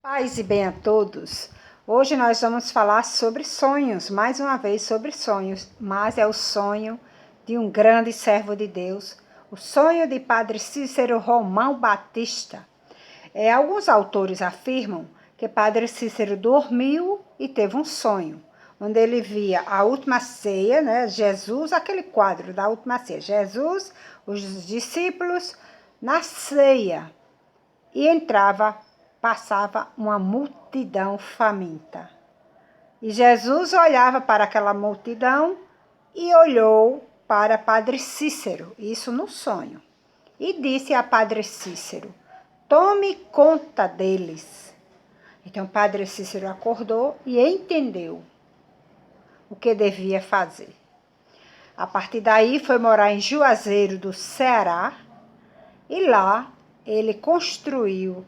Paz e bem a todos. Hoje nós vamos falar sobre sonhos, mais uma vez sobre sonhos, mas é o sonho de um grande servo de Deus, o sonho de Padre Cícero Romão Batista. Alguns autores afirmam que Padre Cícero dormiu e teve um sonho, onde ele via a última ceia, né? Jesus, aquele quadro da última ceia, Jesus, os discípulos na ceia, e passava uma multidão faminta. E Jesus olhava para aquela multidão e olhou para Padre Cícero, isso no sonho, e disse a Padre Cícero: tome conta deles. Então Padre Cícero acordou e entendeu o que devia fazer. A partir daí foi morar em Juazeiro do Ceará e lá ele construiu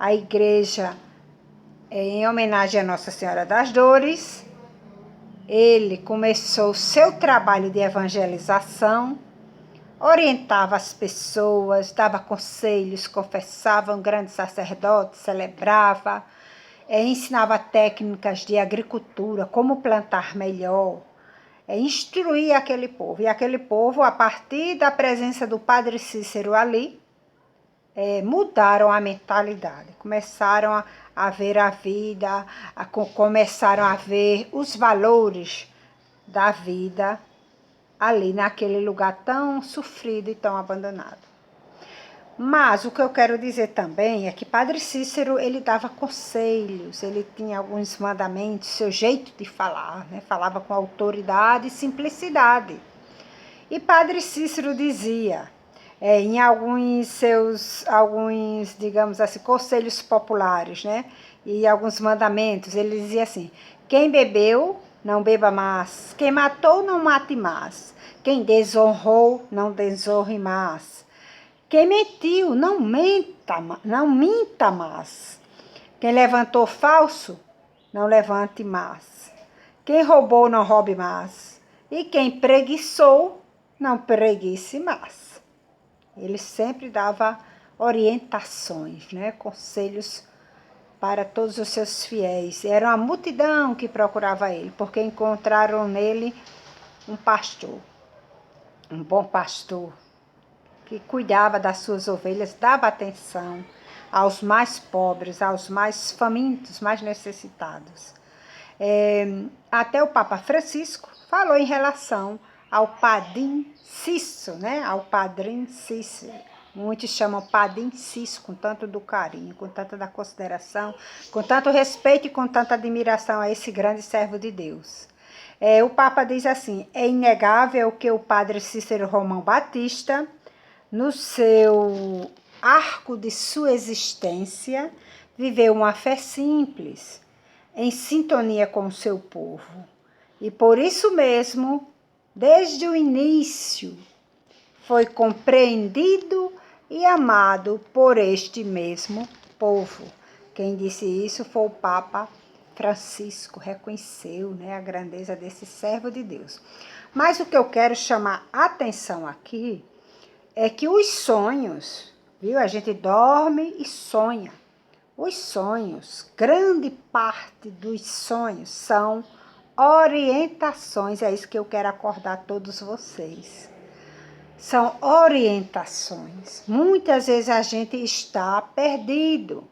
a igreja em homenagem a Nossa Senhora das Dores. Ele começou seu trabalho de evangelização, orientava as pessoas, dava conselhos, confessava um grande sacerdote, celebrava, ensinava técnicas de agricultura, como plantar melhor, instruía aquele povo. E aquele povo, a partir da presença do Padre Cícero ali, mudaram a mentalidade, começaram a ver a vida, começaram a ver os valores da vida ali naquele lugar tão sofrido e tão abandonado. Mas o que eu quero dizer também é que Padre Cícero, ele dava conselhos, ele tinha alguns mandamentos, seu jeito de falar, né? Falava com autoridade e simplicidade. E Padre Cícero dizia, em alguns, digamos assim, conselhos populares, né? E alguns mandamentos, ele dizia assim: quem bebeu, não beba mais. Quem matou, não mate mais. Quem desonrou, não desonre mais. Quem mentiu, não minta mais. Quem levantou falso, não levante mais. Quem roubou, não roube mais. E quem preguiçou, não preguice mais. Ele sempre dava orientações, né? Conselhos para todos os seus fiéis. Era uma multidão que procurava ele, porque encontraram nele um pastor, um bom pastor, que cuidava das suas ovelhas, dava atenção aos mais pobres, aos mais famintos, mais necessitados. Até o Papa Francisco falou em relação ao Padre Cícero, né? Ao Padre Cícero. Muitos chamam Padre Cícero com tanto do carinho, com tanta da consideração, com tanto respeito e com tanta admiração a esse grande servo de Deus. O Papa diz assim: é inegável que o Padre Cícero Romão Batista, no seu arco de sua existência, viveu uma fé simples, em sintonia com o seu povo. E por isso mesmo, desde o início, foi compreendido e amado por este mesmo povo. Quem disse isso foi o Papa Francisco, reconheceu, né, a grandeza desse servo de Deus. Mas o que eu quero chamar a atenção aqui é que os sonhos, viu? A gente dorme e sonha. Os sonhos, grande parte dos sonhos são orientações, é isso que eu quero acordar todos vocês. São orientações. Muitas vezes a gente está perdido,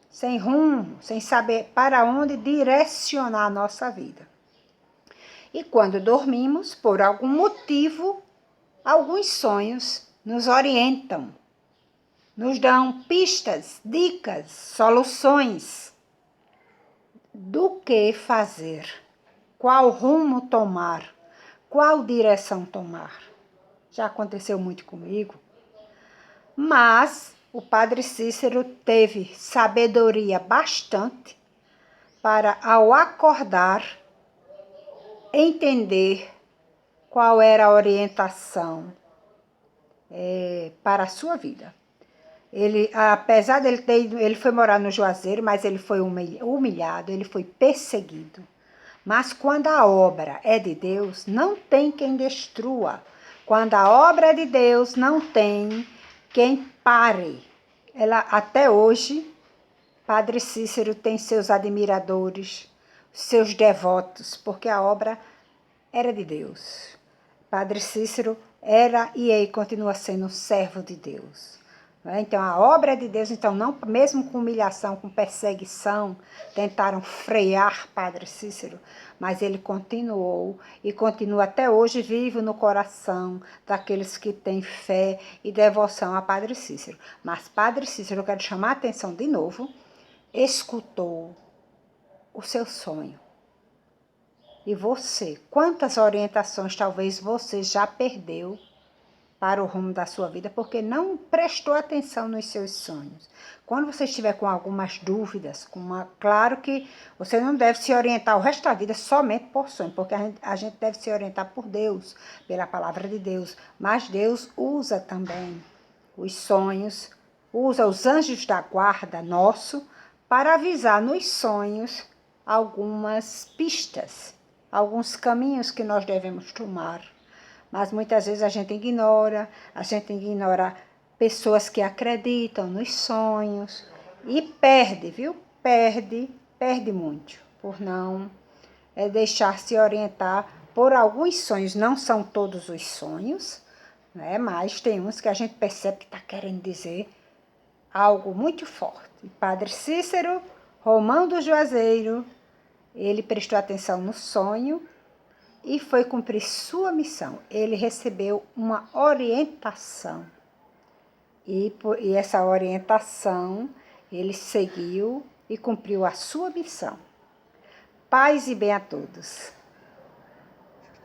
sem rumo, sem saber para onde direcionar a nossa vida. E quando dormimos, por algum motivo, alguns sonhos nos orientam, nos dão pistas, dicas, soluções do que fazer, qual rumo tomar, qual direção tomar. Já aconteceu muito comigo, mas o Padre Cícero teve sabedoria bastante para, ao acordar, entender qual era a orientação para a sua vida. Ele, apesar dele ele foi morar no Juazeiro, mas ele foi humilhado, ele foi perseguido. Mas quando a obra é de Deus, não tem quem destrua. Quando a obra é de Deus, não tem quem pare. Ela até hoje Padre Cícero tem seus admiradores, seus devotos, porque a obra era de Deus. Padre Cícero era e aí continua sendo um servo de Deus. Então a obra é de Deus, então não, mesmo com humilhação, com perseguição, tentaram frear Padre Cícero, mas ele continuou e continua até hoje vivo no coração daqueles que têm fé e devoção a Padre Cícero. Mas Padre Cícero, eu quero chamar a atenção de novo, escutou o seu sonho. E você, quantas orientações talvez você já perdeu para o rumo da sua vida, porque não prestou atenção nos seus sonhos. Quando você estiver com algumas dúvidas, claro que você não deve se orientar o resto da vida somente por sonho, porque a gente deve se orientar por Deus, pela palavra de Deus, mas Deus usa também os sonhos, usa os anjos da guarda nosso para avisar nos sonhos algumas pistas, alguns caminhos que nós devemos tomar. Mas muitas vezes a gente ignora pessoas que acreditam nos sonhos e perde, viu? Perde muito por não deixar se orientar por alguns sonhos. Não são todos os sonhos, né? Mas tem uns que a gente percebe que está querendo dizer algo muito forte. Padre Cícero Romão do Juazeiro, ele prestou atenção no sonho e foi cumprir sua missão. Ele recebeu uma orientação. E essa orientação ele seguiu e cumpriu a sua missão. Paz e bem a todos.